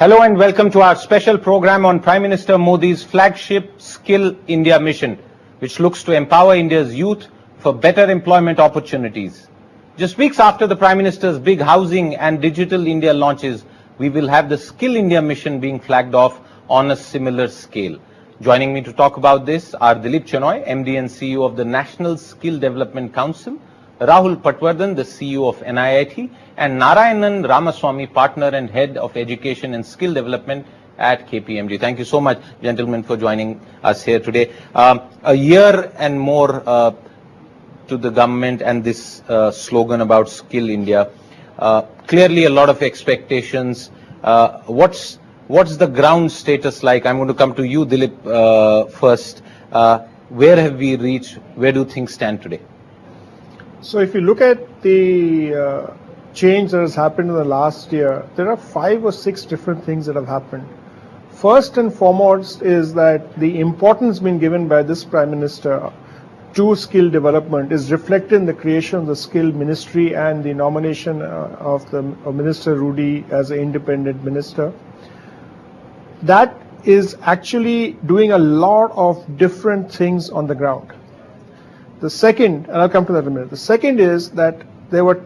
Hello and welcome to our special program on Prime Minister Modi's flagship Skill India mission, which looks to empower India's youth for better employment opportunities. Just weeks after the Prime Minister's big housing and digital India launches, we will have the Skill India mission being flagged off on a similar scale. Joining me to talk about this are Dilip Chenoy, MD and CEO of the National Skill Development Council, Rahul Patwardhan, the CEO of NIIT, and Narayanan Ramaswamy, Partner and Head of Education and Skill Development at KPMG. Thank you so much, gentlemen, for joining us here today. A year and more to the government and this slogan about Skill India. Clearly a lot of expectations. What's the ground status like? I'm going to come to you, Dilip, first. Where have we reached? Where do things stand today? So if you look at the change that has happened in the last year, there are 5 or 6 different things that have happened. First and foremost is that the importance being given by this Prime Minister to skill development is reflected in the creation of the Skill Ministry and the nomination of Minister Rudy as an independent minister. That is actually doing a lot of different things on the ground. The second, and I'll come to that in a minute, the second is that there were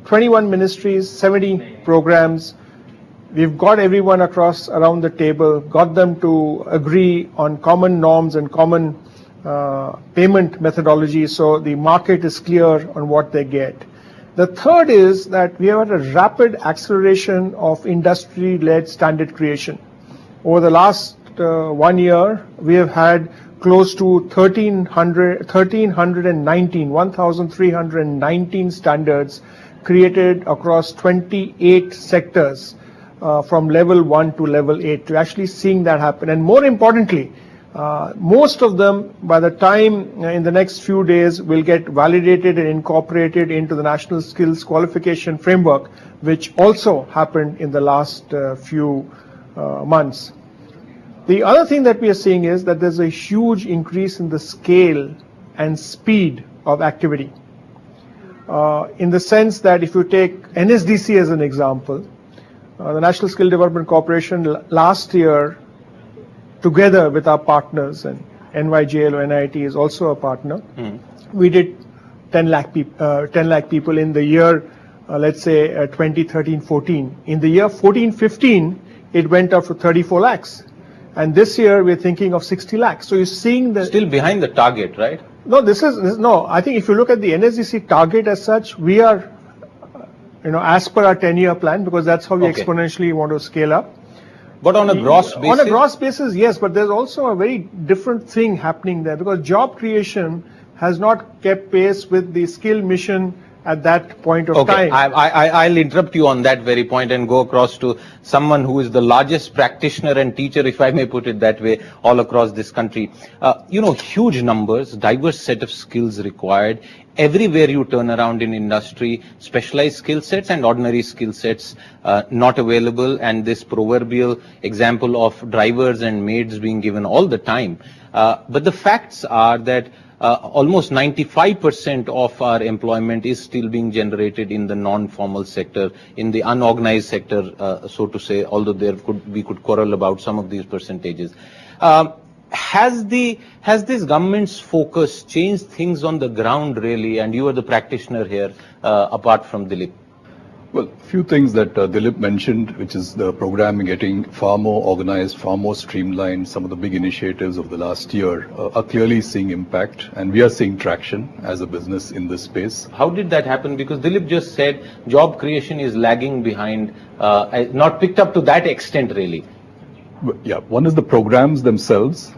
21 ministries, 70 programs. We've got everyone around the table, got them to agree on common norms and common payment methodology, so the market is clear on what they get. The third is that we have had a rapid acceleration of industry-led standard creation. Over the last 1 year, we have had close to 1,319 standards created across 28 sectors from level 1 to level 8. We're actually seeing that happen. And more importantly, most of them, by the time in the next few days, will get validated and incorporated into the National Skills Qualification Framework, which also happened in the last few months. The other thing that we are seeing is that there's a huge increase in the scale and speed of activity. In the sense that if you take NSDC as an example, the National Skill Development Corporation last year, together with our partners, and NYJL or NIIT is also a partner, we did 10 lakh people in the year, let's say 2013-14. In the year 14-15, it went up to 34 lakhs. And this year we're thinking of 60 lakhs. So you're seeing the... Still behind the target, right? No, no, I think if you look at the NSDC target as such, we are, as per our 10-year plan, because that's how we exponentially want to scale up. But on a gross basis? On a gross basis, yes, but there's also a very different thing happening there, because job creation has not kept pace with the skill mission at that point of time. I'll interrupt you on that very point and go across to someone who is the largest practitioner and teacher, if I may put it that way, all across this country. Huge numbers, diverse set of skills required. Everywhere you turn around in industry, specialized skill sets and ordinary skill sets not available, and this proverbial example of drivers and maids being given all the time. But the facts are that almost 95% of our employment is still being generated in the non-formal sector, in the unorganized sector, so to say, although we could quarrel about some of these percentages. Has this government's focus changed things on the ground really? And you are the practitioner here, apart from Dilip. Well, a few things that Dilip mentioned, which is the program getting far more organized, far more streamlined. Some of the big initiatives of the last year are clearly seeing impact, and we are seeing traction as a business in this space. How did that happen? Because Dilip just said job creation is lagging behind, not picked up to that extent really. Yeah, one is the programs themselves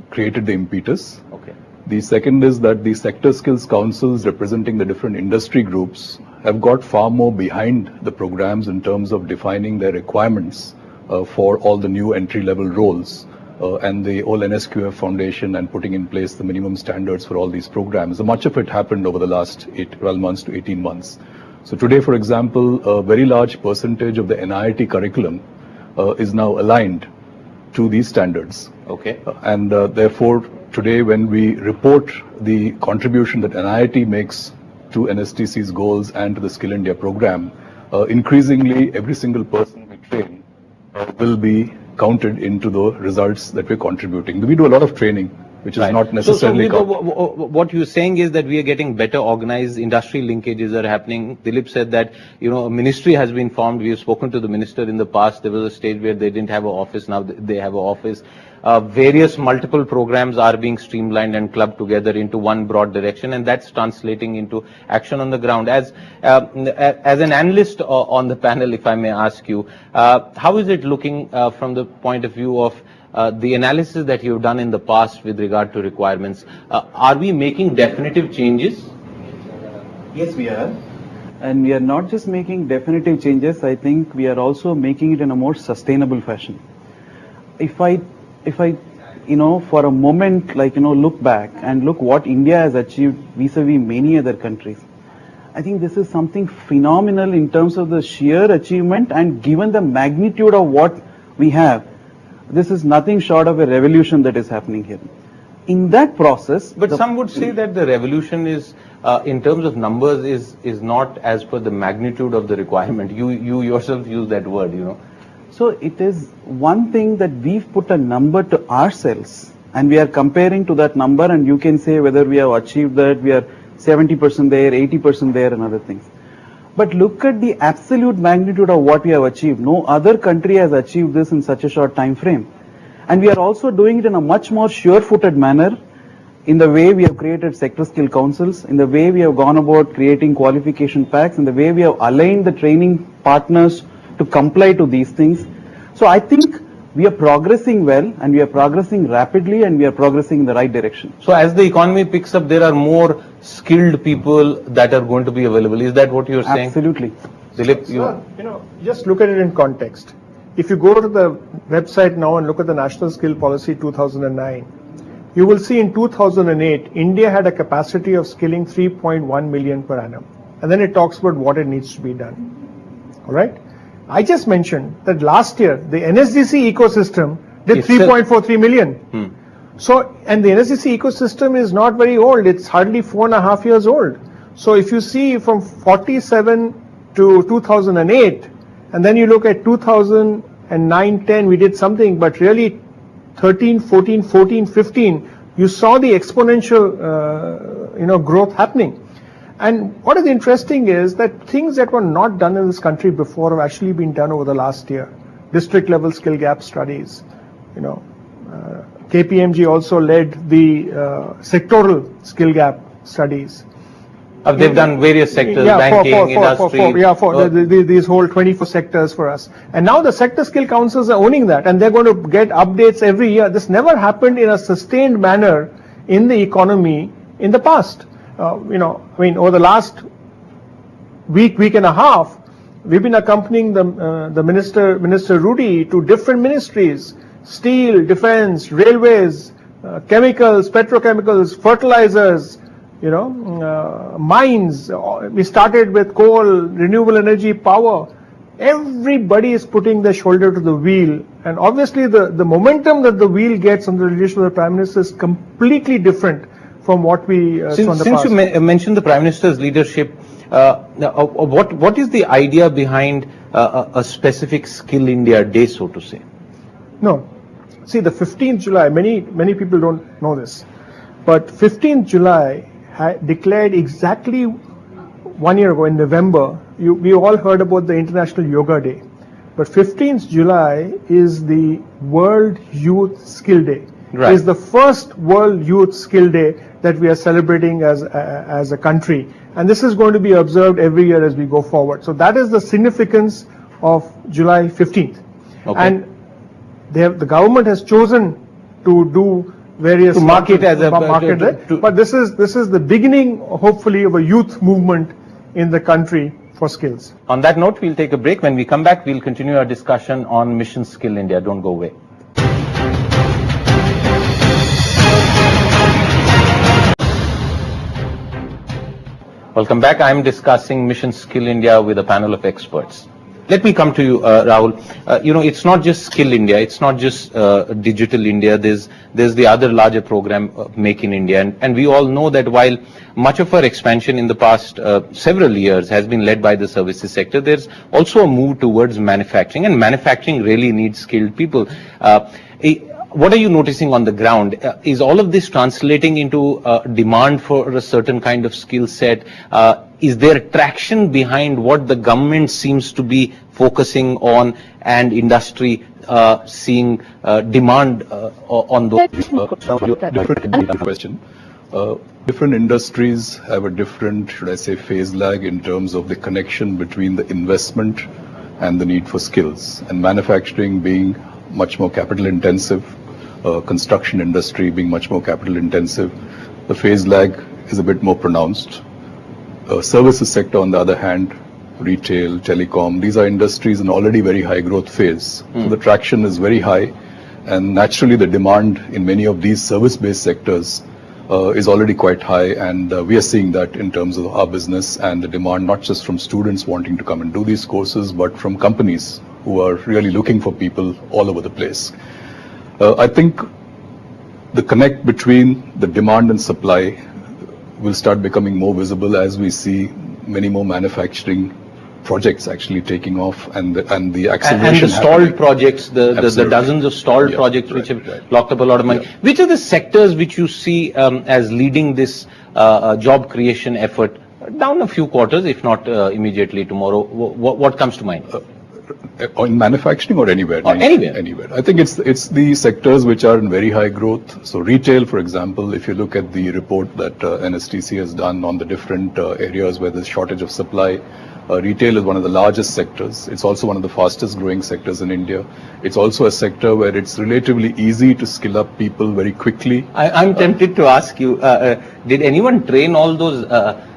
created the impetus. Okay. The second is that the sector skills councils representing the different industry groups have got far more behind the programs in terms of defining their requirements for all the new entry-level roles and the whole NSQF foundation and putting in place the minimum standards for all these programs. So much of it happened over the last 12 months to 18 months. So today, for example, a very large percentage of the NIIT curriculum is now aligned to these standards. Okay. And therefore, today when we report the contribution that NIIT makes to NSTC's goals and to the Skill India program, increasingly every single person we train will be counted into the results that we're contributing. We do a lot of training, which is not necessarily what you're saying is that we are getting better organized, industry linkages are happening. Dilip said that, a ministry has been formed. We have spoken to the minister in the past. There was a stage where they didn't have an office. Now they have an office. Various multiple programs are being streamlined and clubbed together into one broad direction, and that's translating into action on the ground. As an analyst on the panel, if I may ask you, how is it looking from the point of view of the analysis that you've done in the past with regard to requirements? Are we making definitive changes? Yes, we are. And we are not just making definitive changes, I think we are also making it in a more sustainable fashion. If I for a moment, look back and look what India has achieved vis-a-vis many other countries, I think this is something phenomenal in terms of the sheer achievement, and given the magnitude of what we have, this is nothing short of a revolution that is happening here. In that process... But some would say that the revolution is, in terms of numbers, is not as per the magnitude of the requirement. You yourself use that word, So it is one thing that we've put a number to ourselves, and we are comparing to that number, and you can say whether we have achieved that, we are 70% there, 80% there, and other things. But look at the absolute magnitude of what we have achieved. No other country has achieved this in such a short time frame. And we are also doing it in a much more sure-footed manner in the way we have created sector skill councils, in the way we have gone about creating qualification packs, in the way we have aligned the training partners to comply to these things. So I think we are progressing well, and we are progressing rapidly, and we are progressing in the right direction. So as the economy picks up, there are more skilled people that are going to be available. Is that what you're saying? Absolutely. Dilip, just look at it in context. If you go to the website now and look at the National Skill Policy 2009, you will see in 2008, India had a capacity of skilling 3.1 million per annum. And then it talks about what it needs to be done. All right? I just mentioned that last year, the NSDC ecosystem did 3.43 million. So, and the NSDC ecosystem is not very old. It's hardly 4.5 years old. So if you see from 47 to 2008, and then you look at 2009, 10, we did something, but really 13, 14, 14, 15, you saw the exponential, growth happening. And what is interesting is that things that were not done in this country before have actually been done over the last year. District level skill gap studies, KPMG also led the sectoral skill gap studies. They've done various sectors, banking, industry. These whole 24 sectors for us. And now the sector skill councils are owning that, and they're going to get updates every year. This never happened in a sustained manner in the economy in the past. Over the last week and a half, we've been accompanying the Minister Rudy to different ministries: steel, defense, railways, chemicals, petrochemicals, fertilizers, mines. We started with coal, renewable energy, power. Everybody is putting their shoulder to the wheel, and obviously the momentum that the wheel gets under the leadership of the Prime Minister is completely different from what we saw in the past. Since you mentioned the Prime Minister's leadership, what is the idea behind a specific Skill India Day, so to say? No. See, the 15th July, many people don't know this, but 15th July declared exactly 1 year ago in November, we all heard about the International Yoga Day, but 15th July is the World Youth Skill Day. Right. Is the first World Youth Skill Day that we are celebrating as a country, and this is going to be observed every year as we go forward. So that is the significance of July 15th. Okay. And the government has chosen to do various to market as a market but this is the beginning, hopefully, of a youth movement in the country for skills. On that note, we'll take a break. When we come back, we'll continue our discussion on Mission Skill India. Don't go away. Welcome back. I'm discussing Mission Skill India with a panel of experts. Let me come to you, Rahul. It's not just Skill India, it's not just Digital India. There's the other larger program, Make in India, and we all know that while much of our expansion in the past several years has been led by the services sector, there's also a move towards manufacturing, and manufacturing really needs skilled people. What are you noticing on the ground? Is all of this translating into demand for a certain kind of skill set? Is there traction behind what the government seems to be focusing on, and industry seeing demand on those? Different question. Different industries have a different, should I say, phase lag in terms of the connection between the investment and the need for skills. And manufacturing being much more capital intensive, construction industry being much more capital intensive, the phase lag is a bit more pronounced. Services sector, on the other hand, retail, telecom, these are industries in already very high growth phase. So the traction is very high, and naturally the demand in many of these service-based sectors is already quite high, and we are seeing that in terms of our business and the demand, not just from students wanting to come and do these courses, but from companies who are really looking for people all over the place. I think the connect between the demand and supply will start becoming more visible as we see many more manufacturing projects actually taking off, and the acceleration. And the stalled projects, the dozens of stalled projects which have locked up a lot of money. Which are the sectors which you see as leading this job creation effort down a few quarters, if not immediately tomorrow? What comes to mind? In manufacturing or anywhere? Anywhere. Anywhere. I think it's the sectors which are in very high growth. So retail, for example, if you look at the report that NSTC has done on the different areas where there's shortage of supply, retail is one of the largest sectors. It's also one of the fastest growing sectors in India. It's also a sector where it's relatively easy to skill up people very quickly. I'm tempted to ask you, did anyone train all those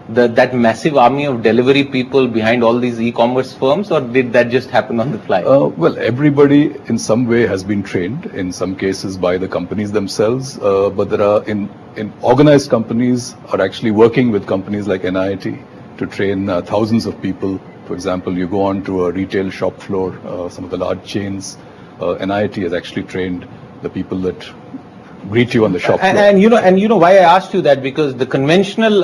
that massive army of delivery people behind all these e-commerce firms, or did that just happen on the fly? Well, everybody in some way has been trained, in some cases by the companies themselves, but there are in organized companies are actually working with companies like NIIT to train thousands of people. For example, you go on to a retail shop floor, some of the large chains, NIIT has actually trained the people that greet you on the shop floor. And you know why I asked you that, because the conventional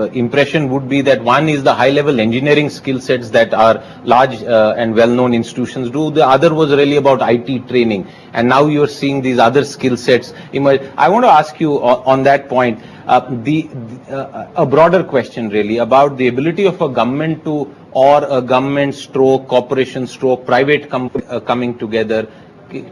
impression would be that one is the high-level engineering skill sets that are large and well-known institutions do. The other was really about IT training, and now you're seeing these other skill sets emerge. I want to ask you on that point, a broader question really about the ability of a government to, or a government stroke corporation stroke private coming together.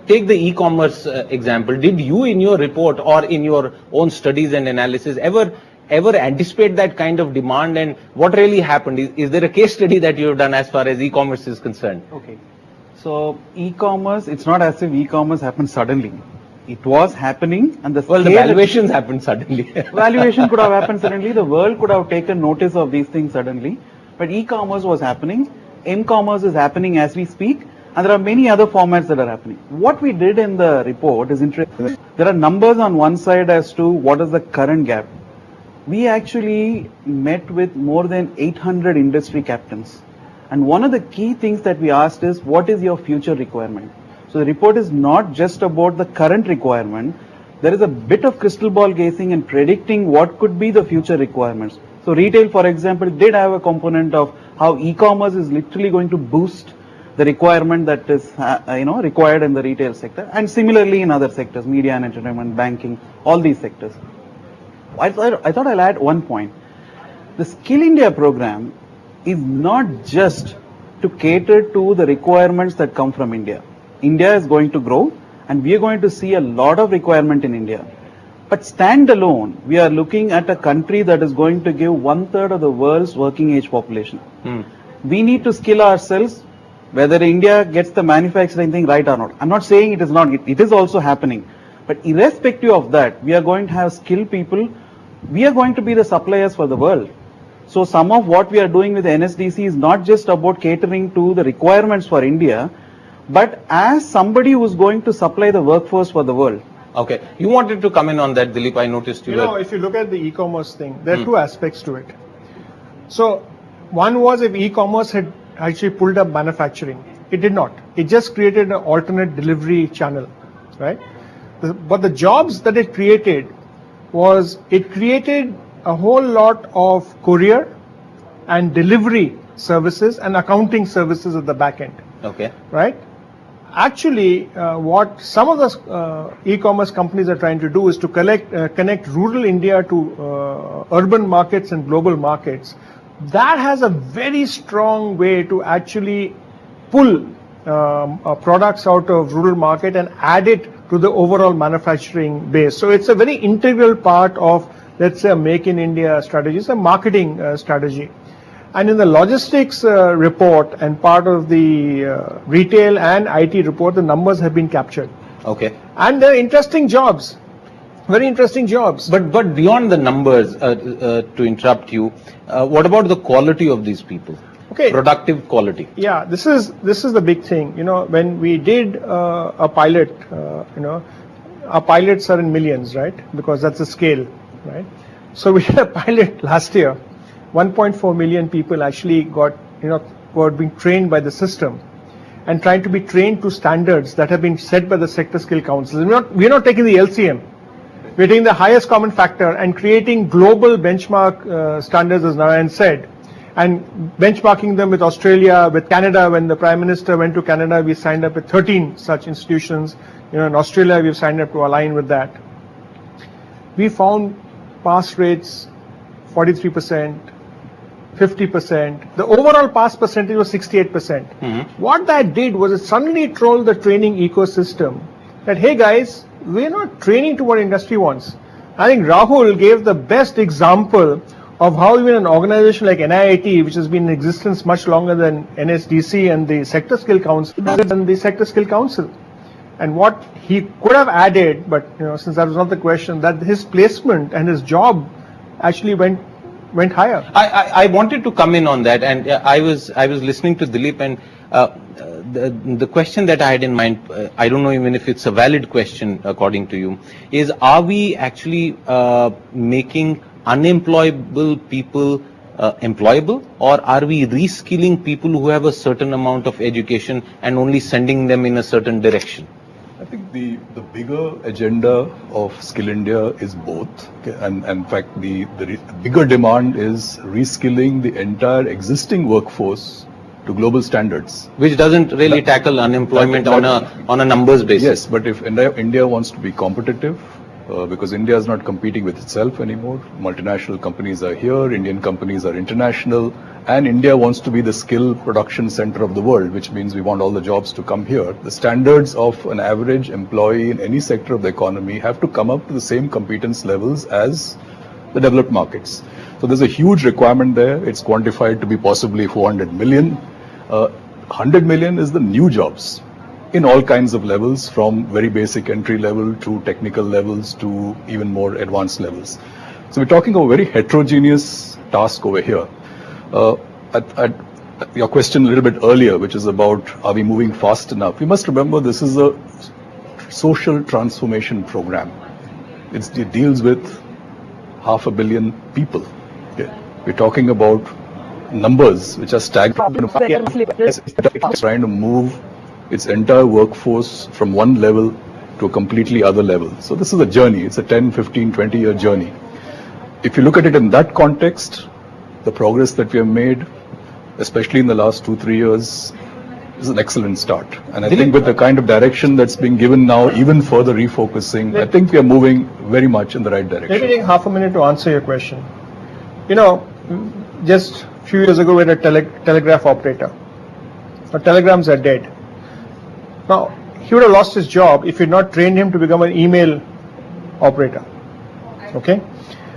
Take the e-commerce example. Did you, in your report or in your own studies and analysis, ever anticipate that kind of demand, and what really happened? Is there a case study that you have done as far as e-commerce is concerned? Okay. So e-commerce, it's not as if e-commerce happened suddenly. It was happening, and the valuations happened suddenly. Valuation could have happened suddenly. The world could have taken notice of these things suddenly. But e-commerce was happening. M-commerce is happening as we speak. And there are many other formats that are happening. What we did in the report is interesting. There are numbers on one side as to what is the current gap. We actually met with more than 800 industry captains. And one of the key things that we asked is, what is your future requirement? So the report is not just about the current requirement. There is a bit of crystal ball gazing and predicting what could be the future requirements. So retail, for example, did have a component of how e-commerce is literally going to boost the requirement that is required in the retail sector, and similarly in other sectors, media and entertainment, banking, all these sectors. I thought I'll add one point. The Skill India program is not just to cater to the requirements that come from India. India is going to grow, and we are going to see a lot of requirement in India. But standalone, we are looking at a country that is going to give 1/3 of the world's working age population. We need to skill ourselves, whether India gets the manufacturing thing right or not. I'm not saying it is not, it is also happening. But irrespective of that, we are going to have skilled people. We are going to be the suppliers for the world. So some of what we are doing with the NSDC is not just about catering to the requirements for India, but as somebody who's going to supply the workforce for the world. Okay. You wanted to come in on that, Dilip. I noticed you know, if you look at the e-commerce thing, there are two aspects to it. So one was, if e-commerce had actually pulled up manufacturing. It did not. It just created an alternate delivery channel, right? But the jobs that it created was, it created a whole lot of courier and delivery services and accounting services at the back end. Okay. Right? Actually, what some of the e-commerce companies are trying to do is to connect rural India to urban markets and global markets. That has a very strong way to actually pull products out of rural market and add it to the overall manufacturing base. So it's a very integral part of, let's say, a Make in India strategy. It's a marketing strategy. And in the logistics report and part of the retail and IT report, the numbers have been captured. Okay. And they're interesting jobs, very interesting jobs. But beyond the numbers, to interrupt you, what about the quality of these people? Okay. Productive quality. Yeah, this is the big thing. You know, when we did a pilot, our pilots are in millions, right? Because that's the scale, right? So we did a pilot last year. 1.4 million people actually were being trained by the system and trying to be trained to standards that have been set by the sector skill councils. We're not taking the LCM. We're taking the highest common factor and creating global benchmark standards, as Narayan said, and benchmarking them with Australia, with Canada. When the Prime Minister went to Canada, we signed up with 13 such institutions. In Australia, we've signed up to align with that. We found pass rates 43%, 50%. The overall pass percentage was 68%. Mm-hmm. What that did was it suddenly trolled the training ecosystem that, hey guys, we're not training to what industry wants. I think Rahul gave the best example of how even an organization like NIIT, which has been in existence much longer than NSDC and the Sector Skill Council, and what he could have added, but since that was not the question, that his placement and his job actually went higher. I wanted to come in on that, and I was listening to Dilip, and the question that I had in mind, I don't know even if it's a valid question according to you, is, are we actually making unemployable people employable, or are we reskilling people who have a certain amount of education and only sending them in a certain direction? I think the bigger agenda of Skill India is both. Okay? And in fact, the bigger demand is reskilling the entire existing workforce to global standards. Which doesn't really tackle unemployment on a numbers basis. Yes, but if India wants to be competitive, because India is not competing with itself anymore, multinational companies are here, Indian companies are international, and India wants to be the skill production center of the world, which means we want all the jobs to come here. The standards of an average employee in any sector of the economy have to come up to the same competence levels as the developed markets. So there's a huge requirement there. It's quantified to be possibly 400 million. 100 million is the new jobs in all kinds of levels, from very basic entry level to technical levels to even more advanced levels. So we're talking of a very heterogeneous task over here. Your question a little bit earlier, which is about, are we moving fast enough? We must remember this is a social transformation program. It deals with 500 million people. Okay. We're talking about numbers which are staggering. It's trying to move its entire workforce from one level to a completely other level. So this is a journey. It's a 10, 15, 20-year journey. If you look at it in that context, the progress that we have made, especially in the last 2-3 years, is an excellent start. And I think with the kind of direction that's being given now, even further refocusing, I think we are moving very much in the right direction. Let me take half a minute to answer your question. Just a few years ago we had a telegraph operator. Now telegrams are dead. Now, he would have lost his job if you had not trained him to become an email operator. Okay?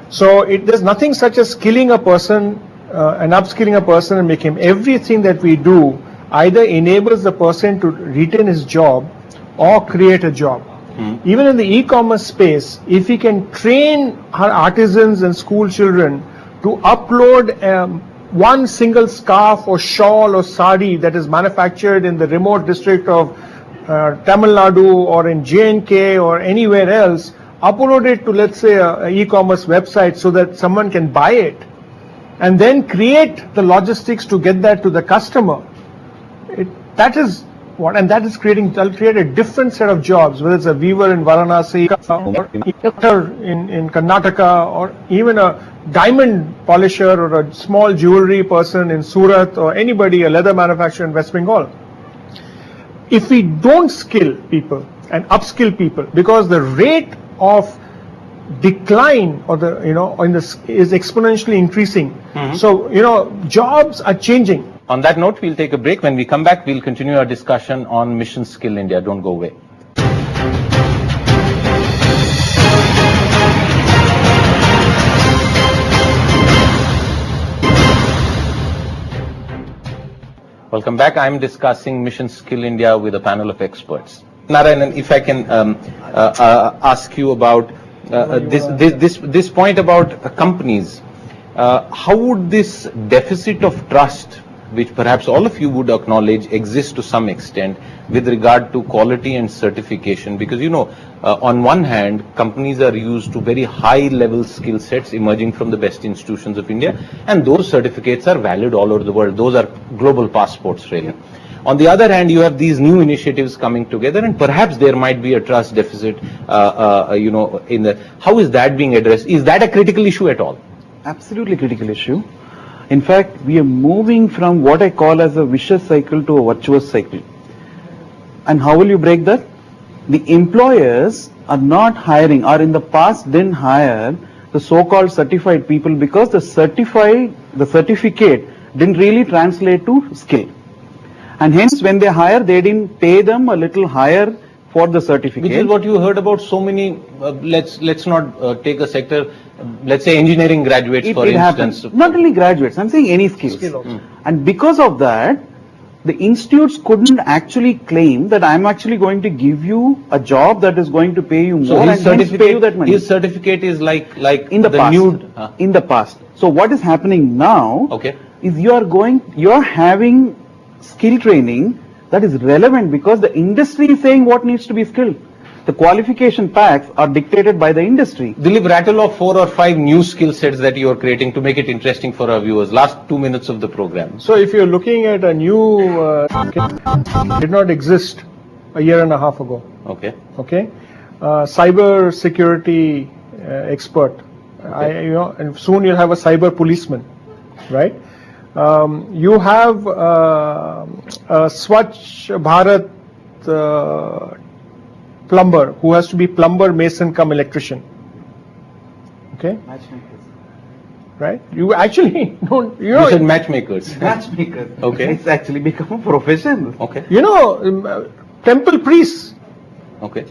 So there's nothing such as skilling a person and upskilling a person and make him. Everything that we do either enables the person to retain his job or create a job. Even in the e-commerce space, if we can train our artisans and school children to upload one single scarf or shawl or sari that is manufactured in the remote district of Tamil Nadu or in J&K or anywhere else, upload it to, let's say, an e-commerce website so that someone can buy it, and then create the logistics to get that to the customer, that is what, and that is that'll create a different set of jobs, whether it's a weaver in Varanasi, or in Karnataka, or even a diamond polisher or a small jewelry person in Surat, or anybody, a leather manufacturer in West Bengal. If we don't skill people and upskill people, because the rate of decline or is exponentially increasing. So, jobs are changing. On that note, we'll take a break. When we come back, we'll continue our discussion on Mission Skill India. Don't go away. Welcome back. I'm discussing Mission Skill India with a panel of experts. Narayanan, if I can ask you about this point about companies, how would this deficit of trust, which perhaps all of you would acknowledge exists to some extent with regard to quality and certification? Because on one hand, companies are used to very high level skill sets emerging from the best institutions of India, and those certificates are valid all over the world. Those are global passports, really. On the other hand, you have these new initiatives coming together, and perhaps there might be a trust deficit, how is that being addressed? Is that a critical issue at all? Absolutely critical issue. In fact, we are moving from what I call as a vicious cycle to a virtuous cycle. And how will you break that? The employers are not hiring, or in the past didn't hire, the so-called certified people, because the certificate didn't really translate to skill. And hence, when they hire, they didn't pay them a little higher for the certificate. Which is what you heard about so many, let's not take a sector, let's say engineering graduates, for instance. Happens. Not only graduates, I'm saying any skills. And because of that, the institutes couldn't actually claim that I'm actually going to give you a job that is going to pay you more, and hence pay you that money. His certificate is like in the past. In the past. So what is happening now is you're having skill training that is relevant, because the industry is saying what needs to be skilled. The qualification packs are dictated by the industry. Dilip, rattle off 4 or 5 new skill sets that you are creating to make it interesting for our viewers. Last 2 minutes of the program. So if you're looking at a new did not exist a year and a half ago. Okay. Cyber security expert. And soon you'll have a cyber policeman, right? You have a Swachh Bharat plumber who has to be plumber, mason, come electrician. Okay? Matchmakers. Right? You actually don't. You said matchmakers. Matchmakers. Okay. It's actually become a profession. Okay. Temple priests. Okay.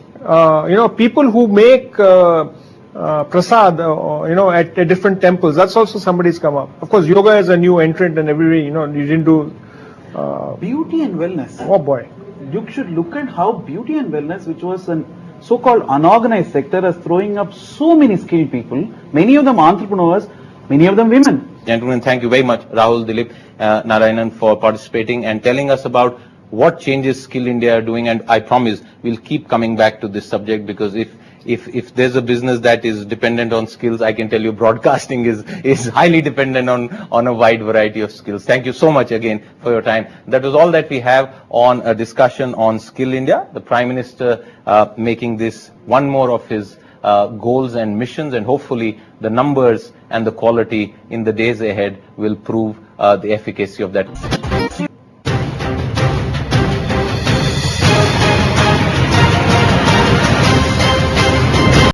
People who make prasad, at different temples. That's also somebody's come up. Of course, yoga is a new entrant, and you didn't do. Beauty and wellness. Oh boy. You should look at how beauty and wellness, which was a so-called unorganized sector, is throwing up so many skilled people, many of them entrepreneurs, many of them women. Gentlemen, thank you very much, Rahul, Dilip, Narayanan, for participating and telling us about what changes Skill India are doing. And I promise we'll keep coming back to this subject, because if there's a business that is dependent on skills, I can tell you broadcasting is highly dependent on a wide variety of skills. Thank you so much again for your time. That was all that we have on a discussion on Skill India. The Prime Minister making this one more of his goals and missions, and hopefully the numbers and the quality in the days ahead will prove the efficacy of that.